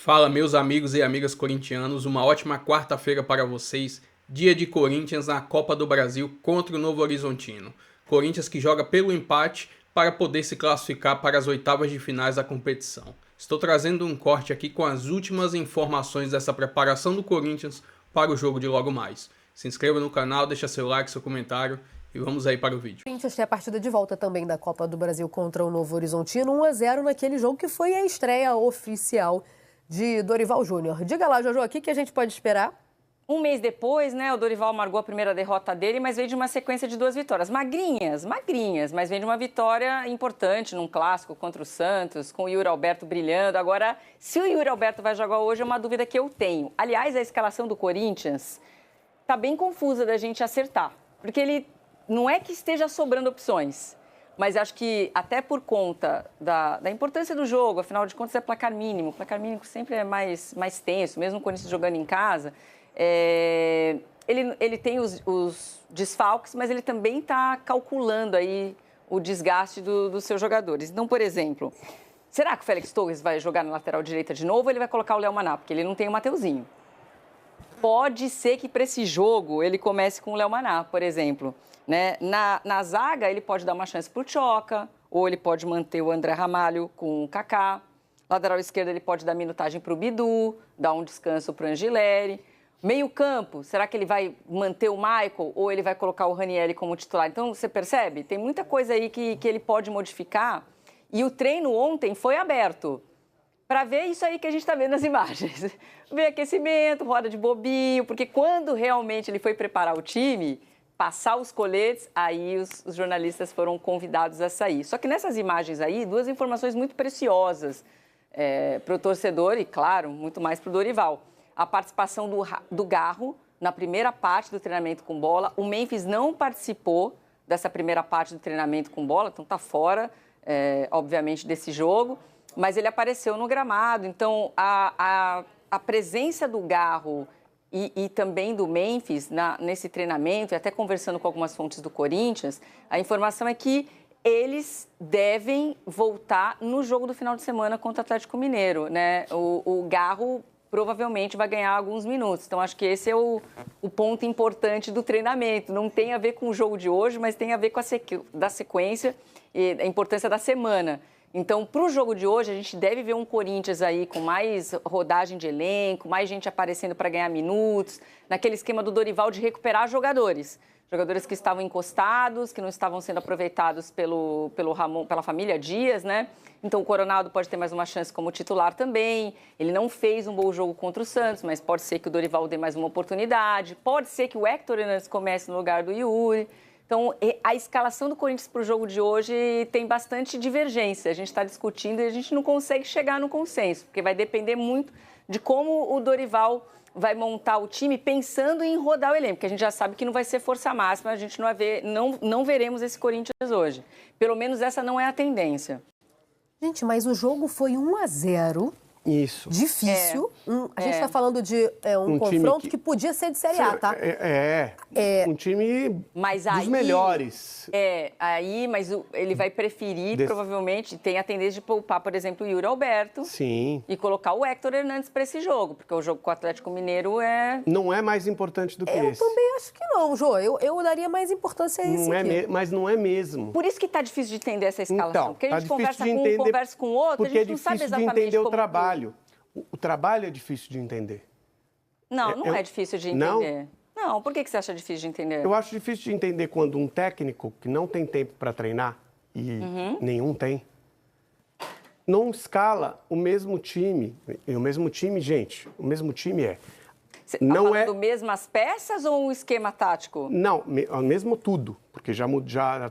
Fala, meus amigos e amigas corintianos, uma ótima quarta-feira para vocês. Dia de Corinthians na Copa do Brasil contra o Novo Horizontino. Corinthians que joga pelo empate para poder se classificar para as oitavas de finais da competição. Estou trazendo um corte aqui com as últimas informações dessa preparação do Corinthians para o jogo de logo mais. Se inscreva no canal, deixa seu like, seu comentário e vamos aí para o vídeo. O Corinthians tem a partida de volta também da Copa do Brasil contra o Novo Horizontino, 1-0 naquele jogo que foi a estreia oficial de Dorival Júnior. Diga lá, Jojo, o que a gente pode esperar? Um mês depois, né, o Dorival amargou a primeira derrota dele, mas veio de uma sequência de 2 vitórias. Magrinhas, mas veio de uma vitória importante num clássico contra o Santos, com o Yuri Alberto brilhando. Agora, se o Yuri Alberto vai jogar hoje, é uma dúvida que eu tenho. Aliás, a escalação do Corinthians tá bem confusa da gente acertar, porque ele não é que esteja sobrando opções, mas acho que até por conta da importância do jogo, afinal de contas é placar mínimo. O placar mínimo sempre é mais tenso, mesmo o Corinthians jogando em casa. Ele tem os desfalques, mas ele também está calculando aí o desgaste dos seus jogadores. Então, por exemplo, será que o Félix Torres vai jogar na lateral direita de novo ou ele vai colocar o Léo Maná? Porque ele não tem o Mateuzinho. Pode ser que para esse jogo ele comece com o Léo Maná, por exemplo. Né? Na zaga, ele pode dar uma chance para o Tchoca, ou ele pode manter o André Ramalho com o Kaká. Lateral esquerda, ele pode dar minutagem para o Bidu, dar um descanso para o Angileri. Meio campo, será que ele vai manter o Michael ou ele vai colocar o Ranieri como titular? Então, você percebe? Tem muita coisa aí que ele pode modificar. E o treino ontem foi aberto para ver isso aí que a gente está vendo nas imagens. Ver aquecimento, roda de bobinho, porque quando realmente ele foi preparar o time, passar os coletes, aí os jornalistas foram convidados a sair. Só que nessas imagens aí, 2 informações muito preciosas para o torcedor e, claro, muito mais para o Dorival. A participação do Garro na primeira parte do treinamento com bola. O Memphis não participou dessa primeira parte do treinamento com bola, então está fora, obviamente, desse jogo. Mas ele apareceu no gramado. Então, a presença do Garro e também do Memphis nesse treinamento, e até conversando com algumas fontes do Corinthians, a informação é que eles devem voltar no jogo do final de semana contra o Atlético Mineiro, né? O Garro provavelmente vai ganhar alguns minutos. Então, acho que esse é o ponto importante do treinamento. Não tem a ver com o jogo de hoje, mas tem a ver com da sequência e a importância da semana. Então, para o jogo de hoje, a gente deve ver um Corinthians aí com mais rodagem de elenco, mais gente aparecendo para ganhar minutos, naquele esquema do Dorival de recuperar jogadores. Jogadores que estavam encostados, que não estavam sendo aproveitados pelo Ramon, pela família Dias, né? Então, o Coronado pode ter mais uma chance como titular também. Ele não fez um bom jogo contra o Santos, mas pode ser que o Dorival dê mais uma oportunidade. Pode ser que o Héctor Hernandes comece no lugar do Yuri. Então, a escalação do Corinthians para o jogo de hoje tem bastante divergência. A gente está discutindo e a gente não consegue chegar no consenso, porque vai depender muito de como o Dorival vai montar o time pensando em rodar o elenco, porque a gente já sabe que não vai ser força máxima, a gente não veremos esse Corinthians hoje. Pelo menos essa não é a tendência. Gente, mas o jogo foi 1-0. Isso. Difícil. A gente está falando de um confronto que podia ser de Série A, tá? Um time mas dos melhores. Mas ele vai preferir, provavelmente, tem a tendência de poupar, por exemplo, o Yuri Alberto. Sim. E colocar o Héctor Hernandes para esse jogo, porque o jogo com o Atlético Mineiro não é mais importante do que esse. Eu também acho que não, Jô. Eu daria mais importância a esse aqui. Mas não é mesmo. Por isso que tá difícil de entender essa escalação. Então, porque a gente conversa com o outro, a gente não sabe exatamente de entender como... o trabalho. O trabalho é difícil de entender. Não é difícil de entender. Não, por que você acha difícil de entender? Eu acho difícil de entender quando um técnico que não tem tempo para treinar, e nenhum tem, não escala o mesmo time. E o mesmo time, gente, o mesmo time Você tá falando mesmas peças ou um esquema tático? Não, mesmo tudo, porque já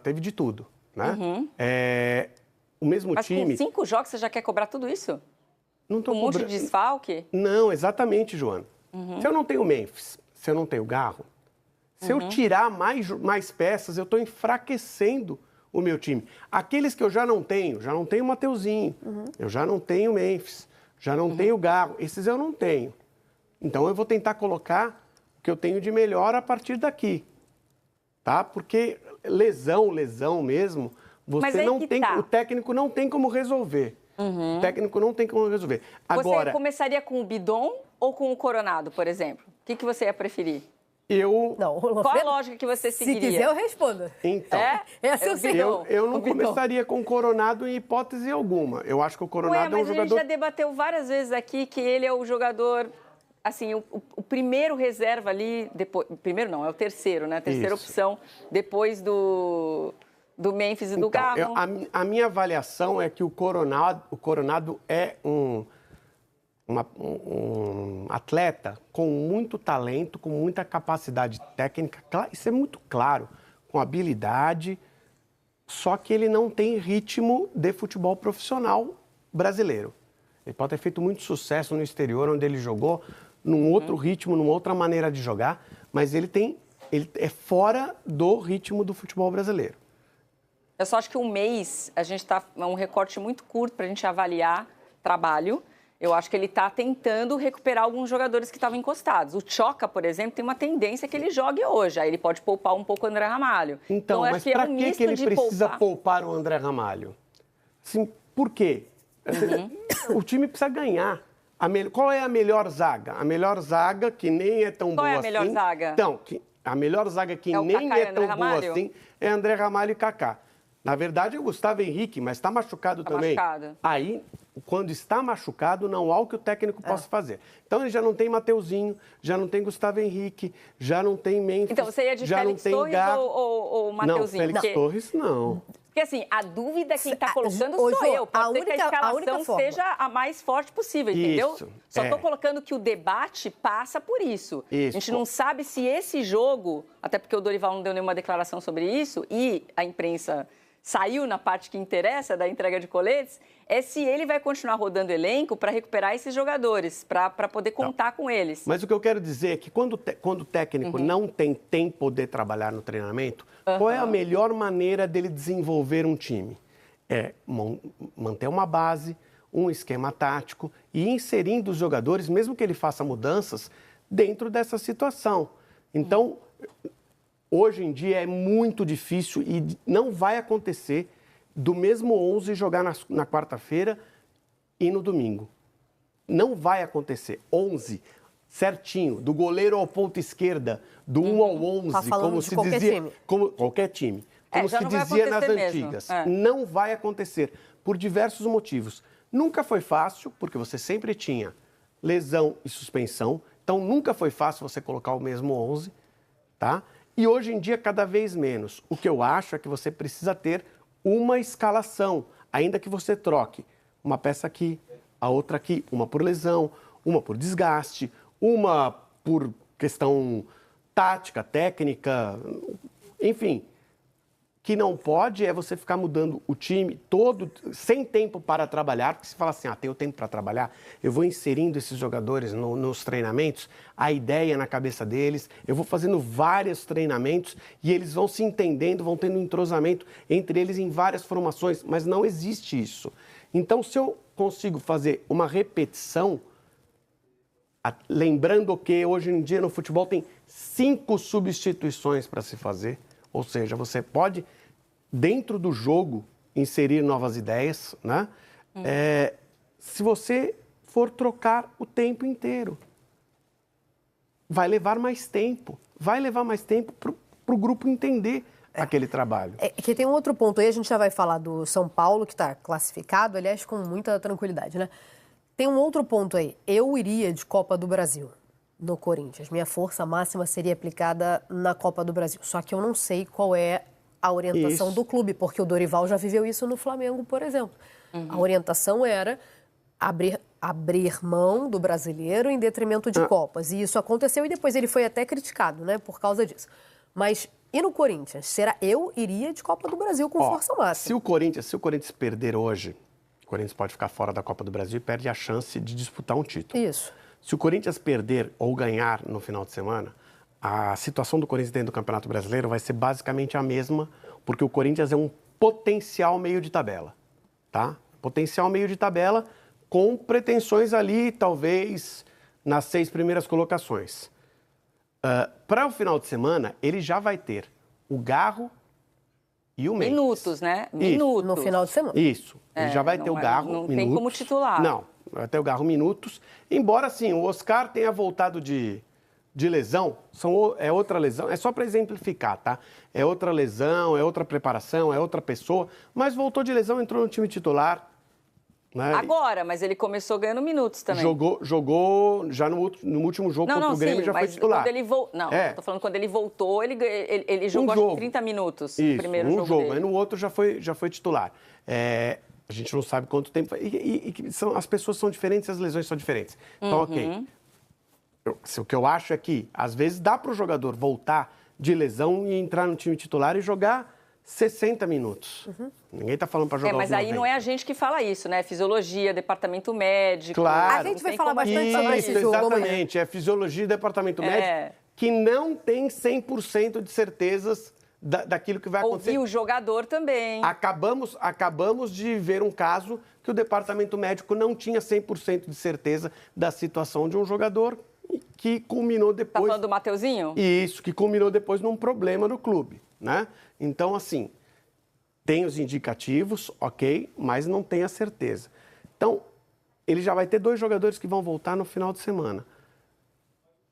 teve de tudo, né? O mesmo time... Mas com 5 jogos você já quer cobrar tudo isso? Não tô um monte de desfalque? Não, exatamente, Joana. Se eu não tenho o Memphis, se eu não tenho o Garro, se eu tirar mais peças, eu estou enfraquecendo o meu time. Aqueles que eu já não tenho o Mateuzinho, eu já não tenho o Memphis, já não tenho o Garro, esses eu não tenho. Então eu vou tentar colocar o que eu tenho de melhor a partir daqui, tá? Porque lesão mesmo, você não tem, o técnico não tem como resolver. O técnico não tem como resolver. Agora, você começaria com o Bidon ou com o Coronado, por exemplo? O que você ia preferir? Não, Qual a lógica que você seguiria? Se quiser, eu respondo. Então, Essa eu sei. eu não começaria com o Coronado em hipótese alguma. Eu acho que o Coronado é um jogador... Mas a gente já debateu várias vezes aqui que ele é o jogador... Assim, o primeiro reserva ali... Depois, primeiro não, é o terceiro, né? A terceira opção depois do Memphis e do Garro. A minha avaliação é que o Coronado é um atleta com muito talento, com muita capacidade técnica, isso é muito claro, com habilidade, só que ele não tem ritmo de futebol profissional brasileiro. Ele pode ter feito muito sucesso no exterior, onde ele jogou, num outro ritmo, numa outra maneira de jogar, mas ele é fora do ritmo do futebol brasileiro. Eu só acho que um mês, a gente está um recorte muito curto para a gente avaliar trabalho. Eu acho que ele está tentando recuperar alguns jogadores que estavam encostados. O Choca, por exemplo, tem uma tendência que ele jogue hoje. Aí ele pode poupar um pouco o André Ramalho. Então mas para que ele precisa poupar o André Ramalho? Assim, por quê? O time precisa ganhar. Qual é a melhor zaga? A melhor zaga, que nem é tão boa assim... Qual é a melhor zaga? Então, a melhor zaga que nem é tão boa assim é André Ramalho e Kaká. Na verdade, é o Gustavo Henrique, mas está machucado também. Machucado. Aí, quando está machucado, não há o que o técnico possa fazer. Então, ele já não tem Mateuzinho, já não tem Gustavo Henrique, já não tem Memphis, então, você ia de já Félix não tem Torres ou Mateuzinho? Não, Félix Torres, não. Porque, assim, a dúvida quem está colocando sou eu. Pode ser que a escalação seja a mais forte possível, entendeu? Isso, Só estou colocando que o debate passa por isso. Isso. A gente não sabe se esse jogo, até porque o Dorival não deu nenhuma declaração sobre isso, e a imprensa saiu na parte que interessa da entrega de coletes, é se ele vai continuar rodando elenco para recuperar esses jogadores, para poder contar com eles. Mas o que eu quero dizer é que quando o técnico não tem tempo de trabalhar no treinamento, qual é a melhor maneira dele desenvolver um time? É manter uma base, um esquema tático e inserindo os jogadores, mesmo que ele faça mudanças, dentro dessa situação. Então, hoje em dia é muito difícil e não vai acontecer do mesmo 11 jogar na quarta-feira e no domingo. Não vai acontecer. 11 certinho, do goleiro ao ponta esquerda, do 1 ao 11, como se dizia, qualquer time. Como se dizia nas antigas. Não vai acontecer por diversos motivos. Nunca foi fácil, porque você sempre tinha lesão e suspensão. Então nunca foi fácil você colocar o mesmo 11, tá? E hoje em dia, cada vez menos. O que eu acho é que você precisa ter uma escalação, ainda que você troque uma peça aqui, a outra aqui, uma por lesão, uma por desgaste, uma por questão tática, técnica, enfim. Que não pode é você ficar mudando o time todo, sem tempo para trabalhar, porque se fala assim, tenho tempo para trabalhar, eu vou inserindo esses jogadores nos treinamentos, a ideia na cabeça deles, eu vou fazendo vários treinamentos e eles vão se entendendo, vão tendo um entrosamento entre eles em várias formações, mas não existe isso. Então, se eu consigo fazer uma repetição, lembrando que hoje em dia no futebol tem 5 substituições para se fazer, ou seja, você pode, dentro do jogo, inserir novas ideias, né? Se você for trocar o tempo inteiro. Vai levar mais tempo. Vai levar mais tempo para o grupo entender aquele trabalho. Que tem um outro ponto aí, a gente já vai falar do São Paulo, que está classificado, aliás, com muita tranquilidade, né? Tem um outro ponto aí. Eu iria de Copa do Brasil no Corinthians. Minha força máxima seria aplicada na Copa do Brasil. Só que eu não sei qual é a orientação do clube, porque o Dorival já viveu isso no Flamengo, por exemplo. A orientação era abrir mão do brasileiro em detrimento de Copas. E isso aconteceu e depois ele foi até criticado, né, por causa disso. Mas e no Corinthians? Eu iria de Copa do Brasil com força máxima. Se o Corinthians perder hoje, o Corinthians pode ficar fora da Copa do Brasil e perde a chance de disputar um título. Isso. Se o Corinthians perder ou ganhar no final de semana, a situação do Corinthians dentro do Campeonato Brasileiro vai ser basicamente a mesma, porque o Corinthians é um potencial meio de tabela, tá? Potencial meio de tabela com pretensões ali, talvez, nas 6 primeiras colocações. Para o final de semana, ele já vai ter o Garro e o Memphis. Minutos, né? Isso. Minutos. No final de semana. Isso. Ele já vai ter o Garro Não minutos. tem como titular. Não, vai ter o Garro minutos. Embora, sim, o Oscar tenha voltado de lesão, é outra lesão, é só para exemplificar, tá? É outra lesão, é outra preparação, é outra pessoa, mas voltou de lesão, entrou no time titular. Né? Agora, mas ele começou ganhando minutos também. Jogou já no último jogo contra o Grêmio, sim, já foi mas titular. quando ele Não, eu tô falando quando ele voltou, ele jogou acho que 30 minutos. Isso, o primeiro jogo dele. Aí no outro já foi titular. A gente não sabe quanto tempo. As pessoas são diferentes, as lesões são diferentes. Então, ok. O que eu acho é que, às vezes, dá para o jogador voltar de lesão e entrar no time titular e jogar 60 minutos. Ninguém está falando para jogar Mas os aí 90. não é a gente que fala isso, né? Fisiologia, departamento médico. Claro. A gente vai Tem falar como bastante sobre isso. esse jogo amanhã. Exatamente. É fisiologia e departamento médico que não tem 100% de certezas daquilo que vai acontecer. Ouvir o jogador também. Acabamos de ver um caso que o departamento médico não tinha 100% de certeza da situação de um jogador que culminou Tá depois... falando do Mateuzinho? Isso, que culminou depois num problema no clube, né? Então, assim, tem os indicativos, ok, mas não tem a certeza. Então, ele já vai ter 2 jogadores que vão voltar no final de semana.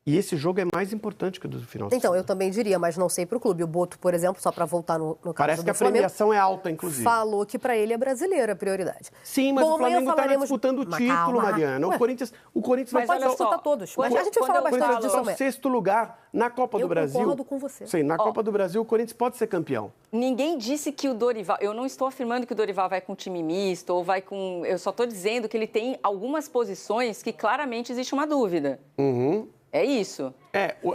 E esse jogo é mais importante que o do final de Então, semana. eu também diria, mas não sei para o clube. O Boto, por exemplo, só para voltar no caso Parece do que a Flamengo, premiação é alta, inclusive. falou que para ele é brasileira a prioridade. Sim, mas Bom, o Flamengo amanhã está falaremos... disputando o Mas título, calma. Mariana. Ué, O Corinthians Mas vai olha pode disputar só, todos. quando- Mas a gente vai quando falar eu bastante falo- disso o amanhã. 6º lugar na Copa do Eu Brasil. concordo com você. Sim, na Copa do Brasil o Corinthians pode ser campeão. Ninguém disse que o Dorival... Eu não estou afirmando que o Dorival vai com time misto ou vai com... Eu só estou dizendo que ele tem algumas posições que claramente existe uma dúvida. É isso.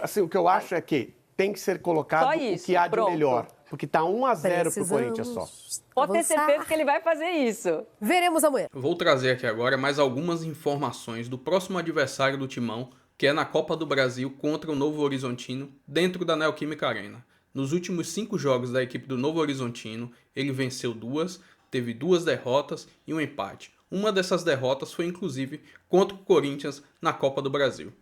Assim, o que eu acho é que tem que ser colocado Só isso, o que há de pronto. melhor. Porque tá 1-0 pro Precisamos Corinthians só. Pode ter avançar. certeza que ele vai fazer isso. Veremos amanhã. Vou trazer aqui agora mais algumas informações do próximo adversário do Timão, que é na Copa do Brasil contra o Novo Horizontino, dentro da Neoquímica Arena. Nos últimos 5 jogos da equipe do Novo Horizontino, ele venceu 2, teve 2 derrotas e um empate. Uma dessas derrotas foi inclusive contra o Corinthians na Copa do Brasil.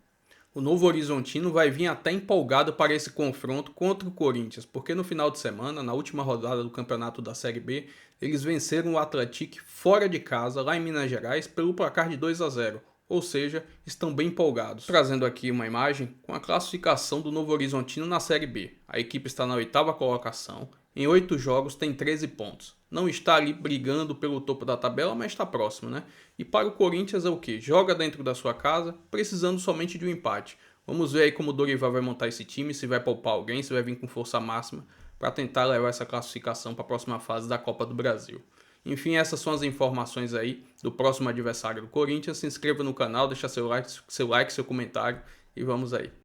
O Novo Horizontino vai vir até empolgado para esse confronto contra o Corinthians, porque no final de semana, na última rodada do campeonato da Série B, eles venceram o Atlético fora de casa, lá em Minas Gerais, pelo placar de 2-0, ou seja, estão bem empolgados. Trazendo aqui uma imagem com a classificação do Novo Horizontino na Série B. A equipe está na 8ª colocação, em 8 jogos tem 13 pontos. Não está ali brigando pelo topo da tabela, mas está próximo, né? E para o Corinthians é o quê? Joga dentro da sua casa, precisando somente de um empate. Vamos ver aí como o Dorival vai montar esse time, se vai poupar alguém, se vai vir com força máxima para tentar levar essa classificação para a próxima fase da Copa do Brasil. Enfim, essas são as informações aí do próximo adversário do Corinthians. Se inscreva no canal, deixa seu like, seu comentário e vamos aí.